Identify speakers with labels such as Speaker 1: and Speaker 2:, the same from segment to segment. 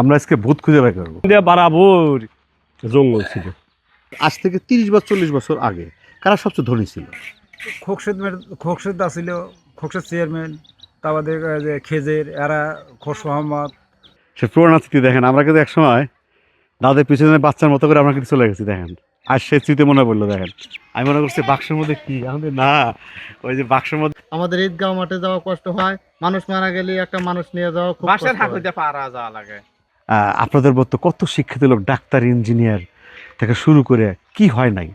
Speaker 1: আমরা আজকে ভূত খুঁজে বের করবো।
Speaker 2: বরাবর জঙ্গল ছিল।
Speaker 1: আজ থেকে 30 বা 40 বছর আগে কারা সবচেয়ে ধনী ছিল?
Speaker 3: খোকসেদ ছিল, খোকসেদ চেয়ারম্যান, তারপরে যে খেজের এরা, খোরশ মোহাম্মদ।
Speaker 1: সে পুরোনো স্মৃতি দেখেন, আমরা কিন্তু একসময় দাদের পিছনে বাচ্চার মতো করে আমরা কিন্তু চলে গেছি দেখেন। আর সে স্মৃতি মনে পড়লো দেখেন। আমি মনে করছি বাক্সের মধ্যে কি, আমাদের না ওই যে বাক্সের মধ্যে।
Speaker 4: আমাদের ঈদগাঁও মাঠে যাওয়া কষ্ট হয়, মানুষ মারা গেলে একটা মানুষ নিয়ে যাওয়া খুব কষ্ট হয়।
Speaker 3: পারা যাওয়া লাগে।
Speaker 1: আপনাদের মতো কত শিক্ষিত লোক, ডাক্তার, ইঞ্জিনিয়ার থেকে শুরু করে কি হয় নাই।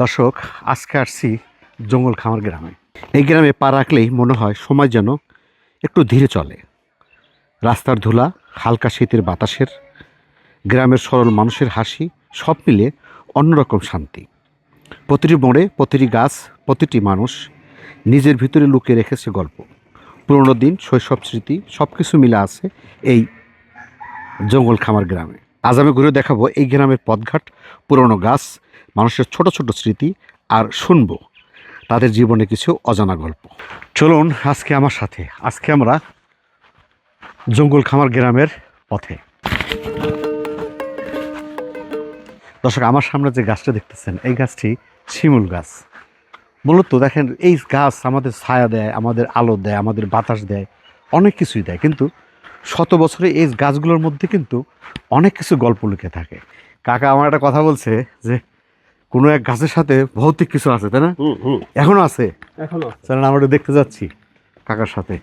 Speaker 1: দর্শক, আজকে আসছি জঙ্গল খামার গ্রামে। এই গ্রামে পা রাখলেই মনে হয় সময় যেন একটু ধীরে চলে। রাস্তার ধুলা, হালকা শীতের বাতাসের, গ্রামের সরল মানুষের হাসি, সব মিলে অন্যরকম শান্তি। প্রতিটি মোড়ে, প্রতিটি গাছ, প্রতিটি মানুষ নিজের ভিতরে লুকিয়ে রেখেছে গল্প, পুরনো দিন, শৈশব স্মৃতি, সব কিছু মিলে আছে এই জঙ্গল খামার গ্রামে। আজ আমি ঘুরে দেখাবো এই গ্রামের পথঘাট, পুরনো গাছ, মানুষের ছোট ছোট স্মৃতি, আর শুনবো তাদের জীবনে কিছু অজানা গল্প। চলুন আজকে আমার সাথে, আজকে আমরা জঙ্গল খামার গ্রামের পথে। দর্শক, আমার সামনে যে গাছটা দেখতেছেন, এই গাছটি শিমুল গাছ। মূলত দেখেন, এই গাছ আমাদের ছায়া দেয়, আমাদের আলো দেয়, আমাদের বাতাস দেয়, অনেক কিছুই দেয়। কিন্তু শত বছরে এই গাছগুলোর মধ্যে কিন্তু অনেক কিছু গল্প লুকিয়ে থাকে। কাকা আমার একটা কথা বলছে যে কোনো এক গাছের সাথে ভৌতিক কিছু আছে, তাই না? এখনো আছে,
Speaker 2: এখনো
Speaker 1: চলেন আমরা একটু দেখতে যাচ্ছি কাকার সাথে,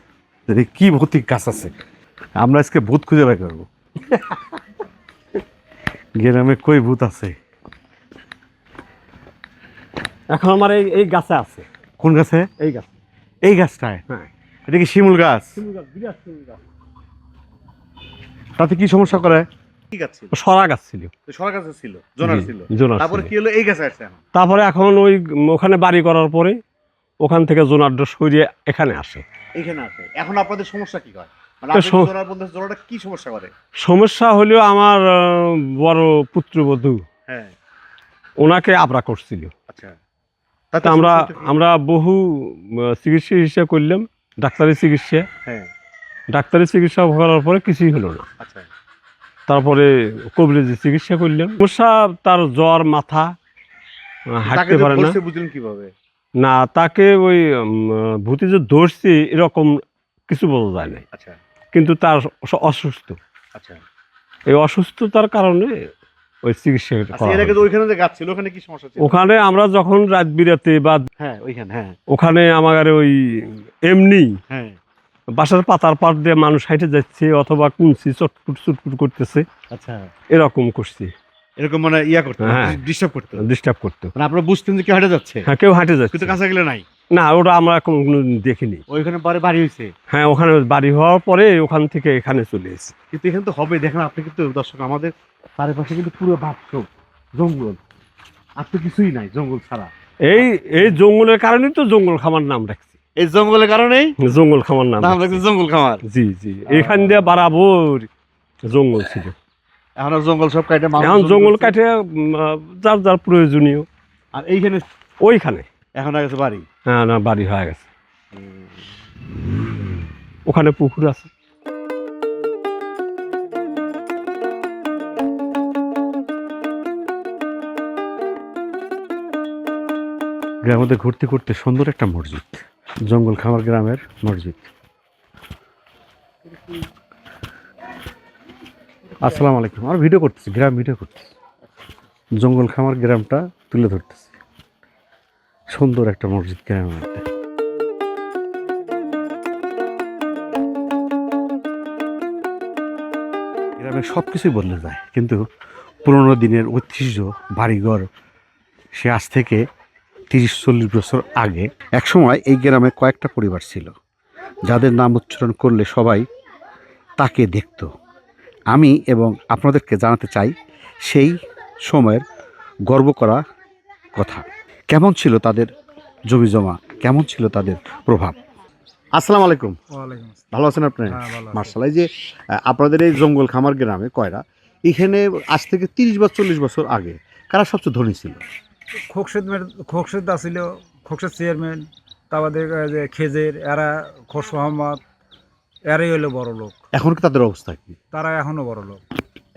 Speaker 1: যে কি ভৌতিক গাছ আছে। আমরা আজকে ভূত খুঁজে বের করবো। গ্রামে কই ভূত আছে?
Speaker 2: এখন আমার এই গাছে আছে।
Speaker 1: কোন গাছে?
Speaker 2: এই গাছ।
Speaker 1: এই গাছটায়?
Speaker 2: হ্যাঁ।
Speaker 1: এটা কি শিমুল গাছ? তাতে কি সমস্যা করে? কি গাছ ছিল?
Speaker 2: সরা গাছ ছিল।
Speaker 1: সরা গাছ ছিল, জোনার ছিল।
Speaker 2: জোনার
Speaker 1: তারপরে
Speaker 2: ছিল।
Speaker 1: কি হলো, এই গাছে আসছে এখন?
Speaker 2: তারপরে এখন ওই ওখানে বাড়ি করার পরে ওখান থেকে জোনারটা সরিয়ে এখানে আসে।
Speaker 1: এখানে আসে। এখন আপনাদের সমস্যা কি হয়? মানে
Speaker 2: তো
Speaker 1: আপনি জোনার বলতে জোনারটা কি সমস্যা করে?
Speaker 2: সমস্যা হলেও আমার বড় পুত্রবধূ,
Speaker 1: হ্যাঁ,
Speaker 2: ওনাকে আবরা করছিল।
Speaker 1: আচ্ছা।
Speaker 2: তা আমরা বহু চিকিৎসা চিকিৎসা করলাম, ডাক্তারি চিকিৎসা।
Speaker 1: হ্যাঁ,
Speaker 2: ডাক্তারি চিকিৎসা করার পরে কিছুই হলো না।
Speaker 1: আচ্ছা।
Speaker 2: তারপরে কবিরাজি চিকিৎসা করলাম। সমস্যা তার জ্বর, মাথা, হাঁটতে পারে না।
Speaker 1: বুঝলেন কিভাবে?
Speaker 2: না, তাকে ওই ভূতি যে ধরছে এরকম কিছু বোঝা যায় না।
Speaker 1: আচ্ছা,
Speaker 2: কিন্তু তার অসুস্থ।
Speaker 1: আচ্ছা।
Speaker 2: এই অসুস্থতার কারণে ওই চিকিৎসা
Speaker 1: আচ্ছা, এর আগে তো ওইখানে যে গাছ ছিল, ওখানে কি সমস্যা ছিল?
Speaker 2: ওখানে আমরা যখন রাত বিরাতে বা
Speaker 1: হ্যাঁ, ওইখানে। হ্যাঁ,
Speaker 2: ওখানে আমার ওই এমনি
Speaker 1: হ্যাঁ,
Speaker 2: বাসার পাতার পাট দিয়ে মানুষ হাইটে যাচ্ছে অথবা কুঞ্চি চটপুট চটপুট করতেছে,
Speaker 1: আচ্ছা,
Speaker 2: এরকম করছি।
Speaker 1: এরকম মানে ইয়া করতে,
Speaker 2: হ্যাঁ,
Speaker 1: ডিস্টার্ব করতে,
Speaker 2: ডিস্টার্ব করতো।
Speaker 1: মানে আপনারা বুঝতেন যে কেউ হেঁটে যাচ্ছে?
Speaker 2: হ্যাঁ, কেউ হাঁটে যাচ্ছে,
Speaker 1: কিন্তু কাছে গেলে নাই।
Speaker 2: না, ওটা আমরা কোনো দেখিনি।
Speaker 1: ওইখানে পরে বাড়ি হয়েছে।
Speaker 2: হ্যাঁ, ওখানে বাড়ি হওয়ার পরে ওখান থেকে এখানে চলে এসেছি।
Speaker 1: কিন্তু এখানে তো হবে, দেখেন আপনি কিন্তু দর্শক, আমাদের চারিপাশে কিন্তু পুরো বাক্স জঙ্গল, আর তো কিছুই নাই জঙ্গল ছাড়া।
Speaker 2: এই জঙ্গলের কারণেই তো জঙ্গল খামার নাম রাখছি।
Speaker 1: এই জঙ্গলের কারণেই
Speaker 2: জঙ্গল খামার নাম
Speaker 1: রাখছি জঙ্গল খামার।
Speaker 2: জি জি, এখান দিয়ে বরাবর জঙ্গল ছিল।
Speaker 1: এখন জঙ্গল সব কাটে,
Speaker 2: এখন জঙ্গল কাটে যার যার প্রয়োজনীয়।
Speaker 1: আর এইখানে
Speaker 2: ওইখানে
Speaker 1: এখন আগে বাড়ি।
Speaker 2: হ্যাঁ, না, বাড়ি হয়ে গেছে। ওখানে পুকুর আছে।
Speaker 1: গ্রামের মধ্যে ঘুরতে ঘুরতে সুন্দর একটা মসজিদ, জঙ্গল খামার গ্রামের মসজিদ। আসসালামু আলাইকুম। আর ভিডিও করতেছি, গ্রাম ভিডিও করতেছি, জঙ্গল খামার গ্রামটা তুলে ধরতেছি। সুন্দর একটা মসজিদ গ্রামের মধ্যে। গ্রামে সব কিছুই বদলে যায়, কিন্তু পুরোনো দিনের ঐতিহ্য, বাড়িঘর, সে আজ থেকে 30-40 বছর আগে একসময় এই গ্রামে কয়েকটা পরিবার ছিল যাদের নাম উচ্চারণ করলে সবাই তাকে দেখত। আমি এবং আপনাদেরকে জানাতে চাই সেই সময়ের গর্ব করা কথা। কেমন ছিল তাদের জমি জমা, কেমন ছিল তাদের প্রভাব। আসসালামু আলাইকুম।
Speaker 3: ওয়ালাইকুম আসসালাম।
Speaker 1: ভালো আছেন আপনি?
Speaker 3: হ্যাঁ, ভালো আছি।
Speaker 1: মার্শাল্লাহ। এই যে আপনাদের এই জঙ্গল খামার গ্রামে কয়রা, এখানে আজ থেকে 30 বা 40 বছর আগে কারা সবচেয়ে ধনী ছিল?
Speaker 3: খোকসেদ ছিল, খোকসের চেয়ারম্যান, তারপরে যে খেজের এরা, খোরশ মোহাম্মদ, এরাই হলো বড় লোক।
Speaker 1: এখন কি তাদের অবস্থা কি?
Speaker 3: তারা এখনো বড় লোক,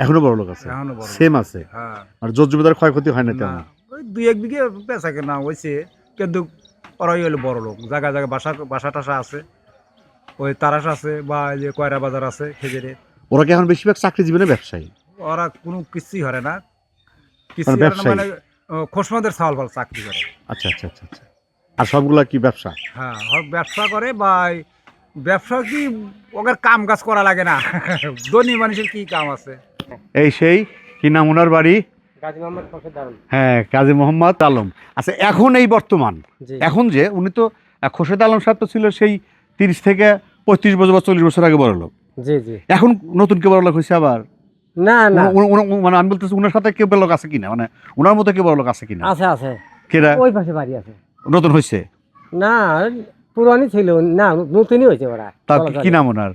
Speaker 1: এখনো বড় লোক আছে?
Speaker 3: এখনো বড় লোক।
Speaker 1: সেম আছে?
Speaker 3: হ্যাঁ,
Speaker 1: আর জোর জমিদার ক্ষয়ক্ষতি হয় না
Speaker 3: না,
Speaker 1: তেমন?
Speaker 3: ওই 2-1 বিঘে বেচা কেনা হয়েছে, কিন্তু ওরাই হলো বড় লোক। জায়গায় জায়গায় বাসা টাসা আছে, ওই তারাস আছে, বা এই যে কয়রা বাজার আছে খেজেরে।
Speaker 1: ওরা কি এখন বেশিরভাগ চাকরিজীবী না ব্যবসায়ী?
Speaker 3: ওরা কোনো কিছুই হরে না,
Speaker 1: মানে ব্যবসায়ী?
Speaker 3: মানে খোসমাদের চাউল ফাল চাকরি করে।
Speaker 1: আচ্ছা আচ্ছা আচ্ছা আচ্ছা। আর সবগুলা কি ব্যবসা?
Speaker 3: হ্যাঁ, ব্যবসা করে, বা এই ব্যবসা কি ওদের কাম কাজ করা লাগে না? ধনী মানুষের কি কাম আছে?
Speaker 1: এই সেই কি নাম ওনার বাড়ি?
Speaker 5: গাজী মোহাম্মদ খোরশেদ আলম।
Speaker 1: হ্যাঁ, কাজী মোহাম্মদ আলম। আচ্ছা, এখন এই বর্তমান
Speaker 5: জি।
Speaker 1: এখন যে উনি তো খোরশেদ আলম সাহেব তো ছিল সেই 30 থেকে 35 বছর বা 40 বছর আগে বড় লোক।
Speaker 5: জি জি।
Speaker 1: এখন নতুন কেউ বড় লোক হয়েছে আবার?
Speaker 5: না না,
Speaker 1: মানে আমি বলতেছি ওনার সাথে কেউ বড় লোক আছে কিনা, মানে ওনার মতো কেউ বড় লোক আছে কিনা?
Speaker 5: আছে আছে,
Speaker 1: কেরা
Speaker 5: ওই পাশে বাড়ি আছে।
Speaker 1: নতুন হয়েছে?
Speaker 5: না, পুরানি ছিল না, নতুনই হয়েছে ওরা।
Speaker 1: তার কি নাম ওনার?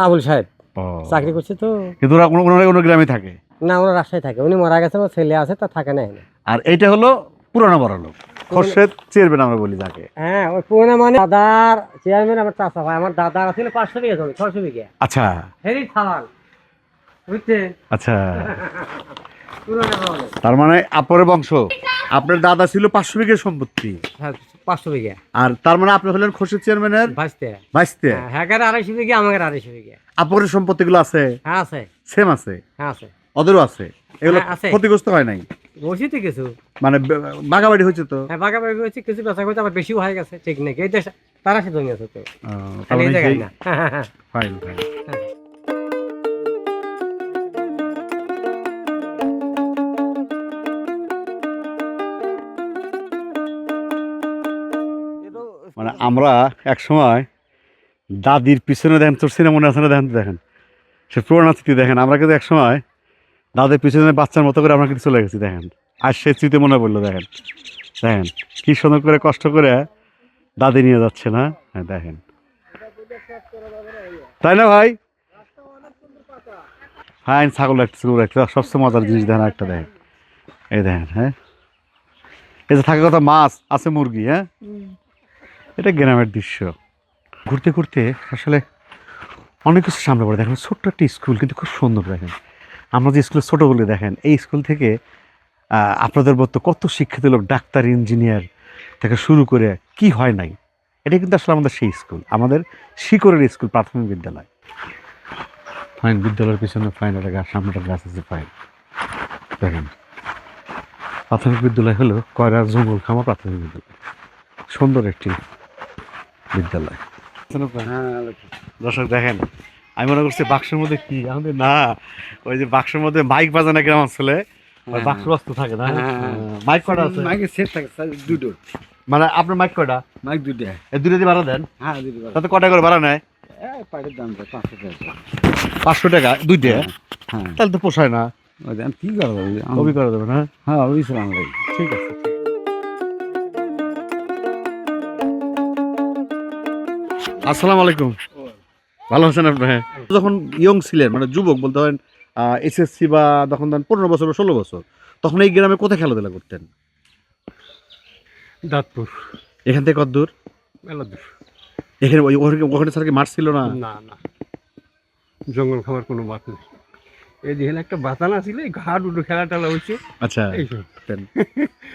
Speaker 5: আবুল সাহেব
Speaker 1: ও,
Speaker 5: চাকরি করছে তো।
Speaker 1: কিন্তু ওরা অন্য গ্রামে থাকে?
Speaker 5: না, ওরা রাজশাহী থাকে। উনি মারা গেছে, ওর ছেলে আছে, তা থাকে না এখানে।
Speaker 1: আর এইটা হলো পুরানো বড় লোক, খোরশেদ চেয়ারম্যান আমরা বলি যাকে।
Speaker 5: হ্যাঁ, ওই পুরোনো মানে দাদার চেয়ারম্যান, আমার চাচা ভাই। আমার দাদার ছিল 500 বিঘা জমি, 600 বিঘা।
Speaker 1: আচ্ছা
Speaker 5: হেরি থালাল, বুঝছেন?
Speaker 1: আচ্ছা।
Speaker 5: পুরোনো বলে।
Speaker 1: তার মানে আপরের বংশ, আপনার দাদা ছিল 500 বিঘা সম্পত্তি,
Speaker 5: হ্যাঁ, 500 বিঘা।
Speaker 1: আর তার মানে আপনি হলেন খোরশেদ চেয়ারম্যানের
Speaker 5: ভাইস্তে।
Speaker 1: ভাইস্তে।
Speaker 5: হ্যাঁ, 250 বিঘা, আমাদের 250 বিঘা।
Speaker 1: আপরের সম্পত্তিগুলো আছে?
Speaker 5: হ্যাঁ আছে,
Speaker 1: সেম আছে?
Speaker 5: হ্যাঁ আছে।
Speaker 1: ওদেরও আছে? এগুলো
Speaker 5: হ্যাঁ, আছে।
Speaker 1: ক্ষতিগ্রস্ত হয় নাই?
Speaker 5: বসি তো কিছু,
Speaker 1: মানে বাগাবাড়ি হয়েছে তো?
Speaker 5: হ্যাঁ, বাগাবাগি হয়েছে, কিছু বেচা করতে আবার বেশিও হয়ে গেছে, ঠিক নাকি? এই দেশ তারা সে জমি আছে তো, খালি এই জায়গায় না।
Speaker 1: Fine fine. মানে আমরা এক সময় দাদির পিছনে দেখেন, তোর সিনেমা মনে আছে না? দেখেন তো, দেখেন সে পুরোনো স্মৃতি দেখেন। আমরা কিন্তু এক সময় দাদির পিছনে বাচ্চার মতো করে আমরা কিন্তু চলে গেছি, দেখেন। আর সে স্মৃতি মনে পড়লো, দেখেন দেখেন কি সুন্দর করে কষ্ট করে দাদি নিয়ে যাচ্ছে না? হ্যাঁ দেখেন, তাই না ভাই? হ্যাঁ, ছাগল রাখতেছে, গরু রাখতে, সবচেয়ে মজার জিনিস দেখেন একটা, দেখেন এই দেখেন। হ্যাঁ, এই যে থাকার কথা মাছ আছে, মুরগি। হ্যাঁ, এটা গ্রামের দৃশ্য। ঘুরতে ঘুরতে আসলে অনেক কিছু সামনে পড়ে। দেখেন ছোট্ট একটা স্কুল, কিন্তু খুব সুন্দর। দেখেন আমরা যে স্কুলে ছোটোগুলো, দেখেন এই স্কুল থেকে আপনাদের মতো কত শিক্ষিত লোক, ডাক্তার, ইঞ্জিনিয়ার থেকে শুরু করে কি হয় নাই, এটা কিন্তু আসলে আমাদের সেই স্কুল, আমাদের শিকড়ের স্কুল, প্রাথমিক বিদ্যালয়। ফাইন, বিদ্যালয়ের পিছনে ফাইন একটা গাছ, সামনে একটা গাছ আছে, ফাইন। দেখেন প্রাথমিক বিদ্যালয় হলো কয়রা জঙ্গল খামা প্রাথমিক বিদ্যালয়, সুন্দর একটি বিদ্যালয়। দর্শক দেখেন, আমি মনে করছি বাক্সের মধ্যে কি, আমাদের না, ওই যে বাক্সের মধ্যে মাইক বাজানো গ্রাম অঞ্চলে বাক্স বস্তু থাকে না? মাইক কটা আছে?
Speaker 3: মাইকের সেট থাকে দুটো।
Speaker 1: মানে আপনার মাইক কটা?
Speaker 3: মাইক দুটো।
Speaker 1: এই দুটো দিয়ে ভাড়া দেন?
Speaker 3: হ্যাঁ, দুটো।
Speaker 1: তাতে কটা করে ভাড়া নেয়?
Speaker 3: পাটের দাম 500 টাকা।
Speaker 1: 500 টাকা দুইটা?
Speaker 3: হ্যাঁ,
Speaker 1: তাহলে তো পোষায় না।
Speaker 3: ওই আমি কি করবো?
Speaker 1: কবি করা যাবে না?
Speaker 3: হ্যাঁ, অবশ্যই আমরা।
Speaker 1: ঠিক আছে। আসসালামু আলাইকুম। ভালো আছেন আপনি? যখন ইয়ং ছিলেন, মানে যুবক বলতে পারেন, এসএসসি বা তখন ধরেন 15 বছর বা 16 বছর, তখন এই গ্রামে কোথায় খেলাধুলা করতেন?
Speaker 2: দাঁতপুর।
Speaker 1: এখান থেকে কত দূর?
Speaker 2: মেলা দূর।
Speaker 1: এখানে ওখানে স্যার কি মাঠ ছিল না?
Speaker 2: না না, জঙ্গল খাবার কোনো মাঠ নেই। এই যেখানে একটা বাতানা ছিল, এই হাট উডু খেলা টেলা হচ্ছে।
Speaker 1: আচ্ছা,
Speaker 2: এইসব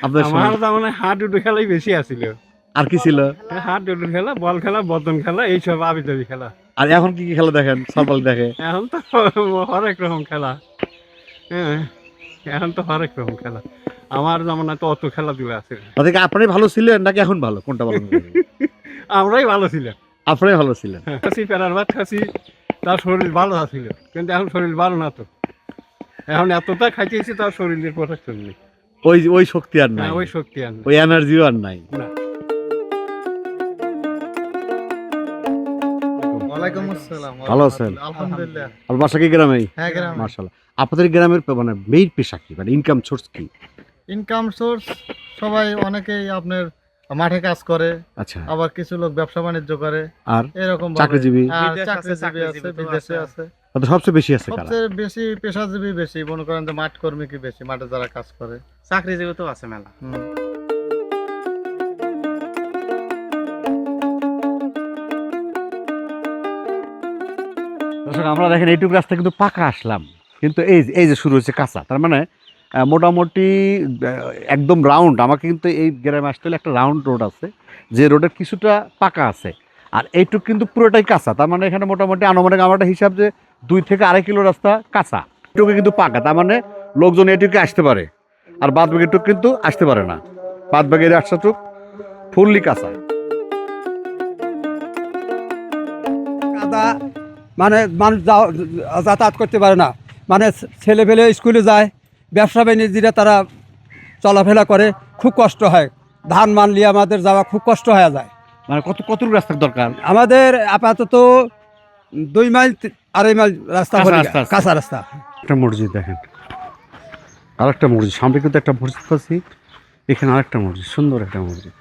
Speaker 1: আপনার
Speaker 2: আমার
Speaker 1: সময়
Speaker 2: তার মানে হাট উডু খেলাই বেশি আছিল।
Speaker 1: আর কি ছিল?
Speaker 2: হাট উডু খেলা, বল খেলা, বদন খেলা, এইসব আবিদাবি খেলা।
Speaker 1: আর এখন কি কি খেলা দেখেন? সরবাল দেখে?
Speaker 2: এখন তো হরেক রকম খেলা। হ্যাঁ, এখন তো হরেক রকম খেলা। আমার জামানায় তো অত খেলাধুলা আছে।
Speaker 1: তাদেরকে আপনারাই ভালো ছিলেন নাকি এখন ভালো, কোনটা ভালো?
Speaker 2: আমরাই ভালো ছিলাম।
Speaker 1: আপনারাই ভালো ছিলেন।
Speaker 2: খাসি প্যারার ভাত খাসি, তার শরীর ভালো ছিল, কিন্তু এখন শরীর ভালো না তো। এখন এতটা খাইতেছি, তার শরীরের প্রোটেকশন নেই।
Speaker 1: ওই শক্তি আর নাই,
Speaker 2: ওই শক্তি আর নেই।
Speaker 1: ওই এনার্জিও আর নাই।
Speaker 2: না।
Speaker 4: ওয়ালাইকুম আসসালাম।
Speaker 1: ভালো আছেন?
Speaker 4: আলহামদুলিল্লাহ।
Speaker 1: আর বাসা কি গ্রামেই?
Speaker 4: হ্যাঁ, গ্রামে।
Speaker 1: মাশাআল্লাহ। আপনাদের গ্রামের মানে মেইন পেশা কি, মানে ইনকাম সোর্স কি?
Speaker 4: ইনকাম সোর্স সবাই, অনেকেই আপনার মাঠে কাজ করে,
Speaker 1: আচ্ছা,
Speaker 4: আবার কিছু লোক ব্যবসা বাণিজ্য করে,
Speaker 1: আর
Speaker 4: এরকম
Speaker 1: চাকরিজীবী?
Speaker 4: চাকরিজীবী আছে, বিদেশে আছে।
Speaker 1: তো সবচেয়ে বেশি আছে কারা?
Speaker 4: সবচেয়ে বেশি পেশাজীবী বেশি, মনে করেন যে মাঠ কর্মী কি বেশি, মাঠে যারা কাজ করে।
Speaker 3: চাকরিজীবী তো আছে মেলা।
Speaker 1: দর্শক আমরা দেখেন এইটুকু রাস্তা কিন্তু পাকা আসলাম, কিন্তু এই যে শুরু হচ্ছে কাঁচা, তার মানে মোটামুটি একদম রাউন্ড। আমাকে কিন্তু এই গ্রামে আসতে হলে একটা রাউন্ড রোড আছে, যে রোডের কিছুটা পাকা আছে, আর এইটুকু কিন্তু পুরোটাই কাঁচা। তার মানে এখানে মোটামুটি আনুমানিক আমার একটা হিসাব যে 2 থেকে 2.5 কিলো রাস্তা কাঁচা, এটুকু কিন্তু পাকা। তার মানে লোকজন এটুকু আসতে পারে, আর বাদ বাকিটুকু কিন্তু আসতে পারে না। বাদ বাকি রাস্তাটুক ফুললি কাঁচা।
Speaker 6: কাদা মানে মানুষ যাতায়াত করতে পারে না, মানে ছেলে পেলে স্কুলে যায়, ব্যবসা বাণিজ্যরা তারা চলাফেরা করে, খুব কষ্ট হয়। ধান মান নিয়ে আমাদের যাওয়া খুব কষ্ট হয়ে যায়।
Speaker 1: মানে কতটুকু রাস্তার দরকার?
Speaker 6: আমাদের আপাতত 2 মাইল 2.5 মাইল রাস্তা
Speaker 1: কাঁচা
Speaker 6: হলে
Speaker 1: রাস্তা আছে।
Speaker 6: কাঁচা রাস্তা।
Speaker 1: একটা মসজিদ দেখেন, আরেকটা মসজিদ, সামনে কিন্তু একটা মসজিদ পাচ্ছি, এখানে আরেকটা মসজিদ, সুন্দর একটা মসজিদ।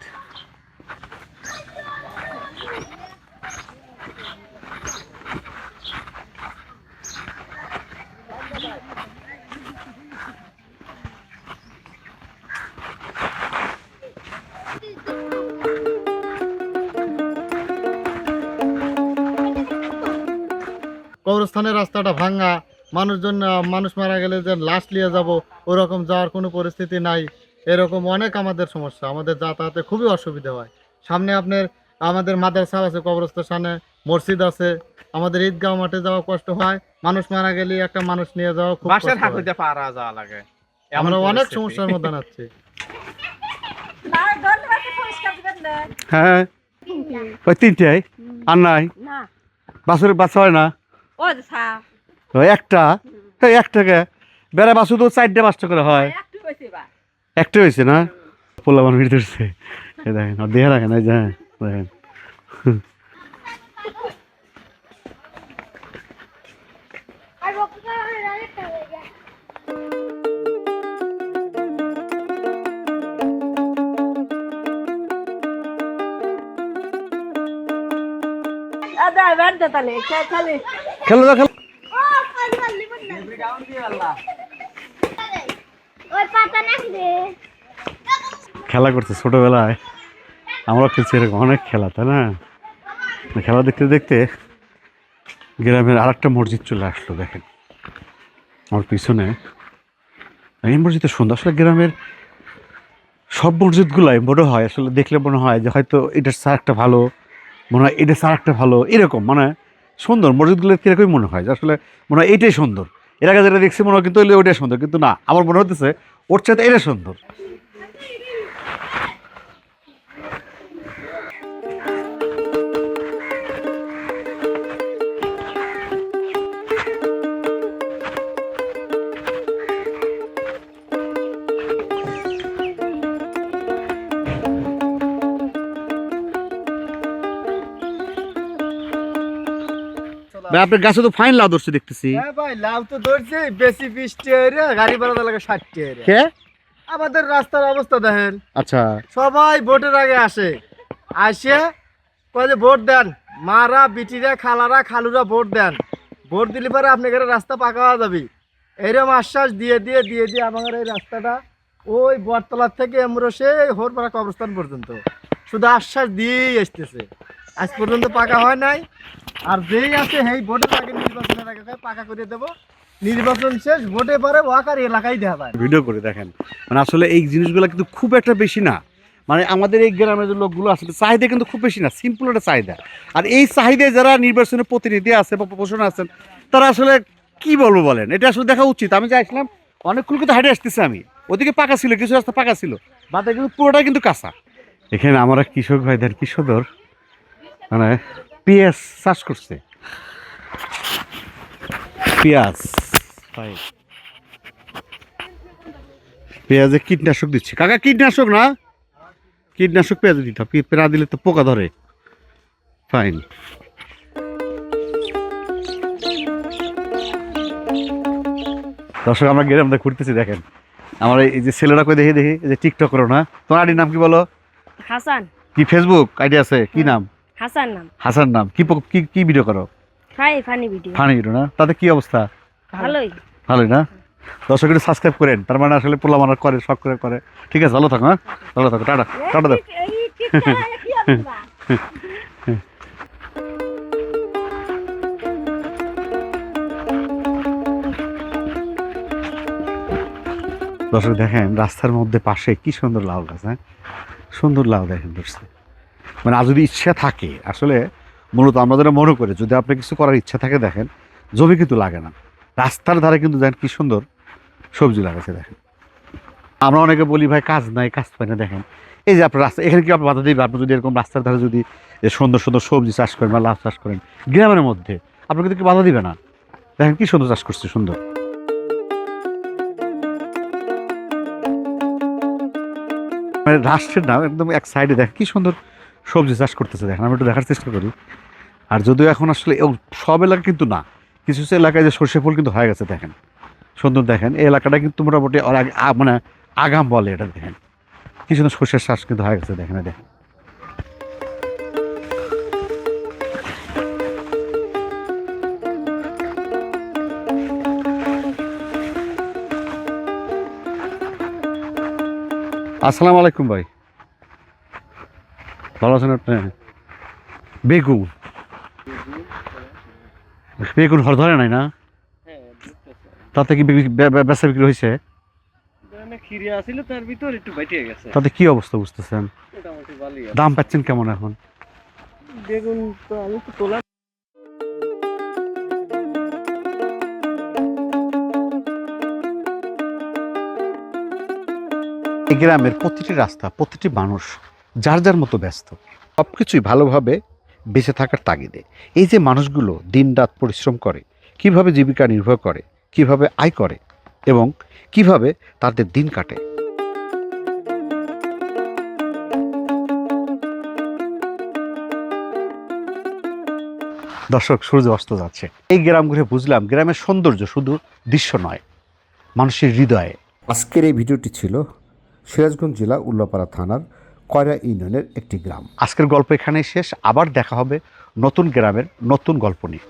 Speaker 4: কবরস্থানের রাস্তাটা ভাঙা, মানুষ মারা গেলে যে লাশ নিয়ে যাব ওরকম যাওয়ার কোনো পরিস্থিতি নাই। এরকম অনেক আমাদের সমস্যা, আমাদের যাতায়াতে খুবই অসুবিধা হয়। সামনে আমাদের মাদ্রাসা আছে, কবরস্থানের সামনে মসজিদ আছে, আমাদের ঈদগাঁও মাঠে যাওয়া কষ্ট হয়। মানুষ মারা গেলে একটা মানুষ নিয়ে যাওয়া খুব কষ্ট হয়।
Speaker 3: পারা যাওয়া লাগে,
Speaker 4: আমরা অনেক সমস্যার মধ্যে আছি।
Speaker 1: হ্যাঁ ওই 3টায় আর নাই,
Speaker 7: না
Speaker 1: বাসের বাচ্চা হয় না,
Speaker 7: ও সা
Speaker 1: ওই একটা, এই একটাকে বেড়া বাসু তো 4টা 5টা করে হয়,
Speaker 7: একটু কইছে বা
Speaker 1: একটা হয়েছে না, পোলা মানুষ ধরছে। এই দেখেন আর দেহা রাখেন, এই যে হ্যাঁ দেখেন।
Speaker 7: আদা ব্যাট দে তালে খেলে
Speaker 1: খেলো না খেলো। খেলা করছে ছোটবেলায়, আমরা খেলছি এরকম অনেক খেলা, তাই না? খেলা দেখতে দেখতে গ্রামের আরেকটা মসজিদ চলে আসলো, দেখেন আমার পিছনে। এই মসজিদটা সুন্দর। আসলে গ্রামের সব মসজিদগুলাই মনে হয়, আসলে দেখলে মনে হয় যে হয়তো এটার স্যার একটা ভালো, মনে হয় এটা স্যার একটা ভালো, এরকম মানে সুন্দর মসজিদগুলো কীরকমই মনে হয় যে আসলে মনে হয় এইটাই সুন্দর। এর আগে যেটা দেখছি মনে হয় কিন্তু ওইটাই সুন্দর, কিন্তু না, আমার মনে হতেছে ওর চাইতে এটা সুন্দর। ভাই আপনার গাছে তো ফাইন লাউ ধরছে দেখতেছি।
Speaker 4: হ্যাঁ ভাই, লাভ তো ধরছে, বেশি বৃষ্টি হয়ে গাড়ি ভাড়া লাগে 60 টাকা।
Speaker 1: কে?
Speaker 4: আমাদের রাস্তার অবস্থা দেখেন,
Speaker 1: আচ্ছা
Speaker 4: সবাই ভোটের আগে আসে কয়ে যে ভোট দেন, মারা বিটিরা খালারা খালুরা ভোট দেন, ভোট দিলে পরে আপনাদের রাস্তা পাকা হয়ে যাবে, এরকম আশ্বাস দিয়ে দিয়ে দিয়ে দিয়ে আমাদের এই রাস্তাটা ওই বটতলার থেকে আমরা সেই হোরপাড়া কবরস্থান পর্যন্ত শুধু আশ্বাস দিয়েই আসতেছে, আজ পর্যন্ত পাকা হয় নাই। আর যেই আছে সেই ভোটের আগে নির্বাচনের আগে পাকা করে দেবো, নির্বাচন শেষ, ভোটে পরে ওয়াকার এলাকায় দেখা যায়।
Speaker 1: ভিডিও করে দেখেন, মানে আসলে এই জিনিসগুলো কিন্তু খুব একটা বেশি না, মানে আমাদের এই গ্রামের যে লোকগুলো আসলে চাহিদা কিন্তু খুব বেশি না, সিম্পল একটা চাহিদা। আর এই চাহিদায় যারা নির্বাচনের প্রতিনিধি আছে বা প্রশাসন আছেন, তারা আসলে কি বলবো বলেন, এটা আসলে দেখা উচিত। আমি যে আসলাম অনেকক্ষণ কিন্তু হাঁটে আসতেছি, আমি ওদিকে পাকা ছিল, কিছু রাস্তা পাকা ছিল, বাদে কিন্তু পুরোটাই কিন্তু কাঁচা। এখানে আমার এক কৃষক ভাই দেন কি সুন্দর মানে পেঁয়াজ চাষ করছে, পেঁয়াজ পেঁয়াজে কীটনাশক দিচ্ছে। কাকা কীটনাশক না, কীটনাশক পেঁয়াজে দিতে হবে, না দিলে তো পোকা ধরে। ফাইন। দর্শক আমরা গ্রামে ঘুরতেছি, দেখেন আমার এই যে ছেলেরা কই দেখি দেখি এই যে টিকটক করো না, তোমার আইডির নাম কি বলো?
Speaker 7: হাসান
Speaker 1: কি ফেসবুক আইডি আছে, কি নাম?
Speaker 7: হাসান নাম।
Speaker 1: হাসান নাম। কি কি কি ভিডিও করো?
Speaker 7: Funny video.
Speaker 1: ফানি ভিডিও না? তাতে কি অবস্থা?
Speaker 7: ভালোই।
Speaker 1: ভালোই না? দর্শক একটু সাবস্ক্রাইব করেন, তার মানে আসলে পোলা মানা করে, শখ করে করে। ঠিক আছে, ভালো থাকো, হ্যাঁ ভালো থাকো, টাটা টাটা দাও। দর্শক দেখেন রাস্তার মধ্যে পাশে কি সুন্দর লাউ গাছ, হ্যাঁ সুন্দর লাউ দেখেন ধরছে। মানে আর যদি ইচ্ছা থাকে আসলে মূলত আমরা যেটা মনে করি যদি আপনি কিছু করার ইচ্ছা থাকে দেখেন জমি কিন্তু লাগে না, রাস্তার ধারে কিন্তু দেখেন কি সুন্দর সবজি লাগাচ্ছে দেখেন। আমরা অনেকে বলি ভাই কাজ নাই কাজ পাই না, দেখেন এই যে আপনার রাস্তা এখানে কি আপনি বাধা দিবেন? আপনি যদি এরকম রাস্তার ধারে যদি সুন্দর সুন্দর সবজি চাষ করেন বা লাউ চাষ করেন গ্রামের মধ্যে আপনার কিন্তু কি বাধা দিবে না? দেখেন কি সুন্দর চাষ করছে সুন্দর। মানে রাষ্ট্রের নাম একদম এক সাইডে দেখেন কি সুন্দর সবজি চাষ করতেছে দেখেন। আমি একটু দেখার চেষ্টা করি। আর যদিও এখন আসলে সব এলাকা কিন্তু না, কিছু কিছু এলাকায় যে সর্ষে ফুল কিন্তু হয়ে গেছে দেখেন সুন্দর। দেখেন এই এলাকাটা কিন্তু মোটামুটি মানে আগাম বলে এটা, দেখেন কি সুন্দর সর্ষের চাষ কিন্তু হয়ে গেছে দেখেন। দেখেন আসসালামু আলাইকুম ভাই, ভালো আছেন আপনি? বেগুন বেগুন ধরে নাই না, তাতে কি বেচা বিক্রি হয়েছে? তাতে কি অবস্থা বুঝতেছেন? দাম পাচ্ছেন কেমন এখন?
Speaker 4: বেগুন তো আমি তো তোলা
Speaker 1: এই গ্রামের প্রতিটি রাস্তা প্রতিটি মানুষ যার যার মতো ব্যস্ত, সব কিছুই ভালোভাবে বেঁচে থাকার তাগিদে। এই যে মানুষগুলো দিনরাত পরিশ্রম করে, কিভাবে জীবিকা নির্ভর করে, কিভাবে আয় করে এবং কিভাবে তাদের দিন কাটে। দর্শক সূর্য অস্ত যাচ্ছে, এই গ্রাম ঘুরে বুঝলাম গ্রামের সৌন্দর্য শুধু দৃশ্য নয়, মানুষের হৃদয়ে। আজকের এই ভিডিওটি ছিল সিরাজগঞ্জ জেলা উল্লাপাড়া থানার কয়রা ইউনিয়নের একটি গ্রাম। আজকের গল্প এখানেই শেষ, আবার দেখা হবে নতুন গ্রামের নতুন গল্প নিয়ে।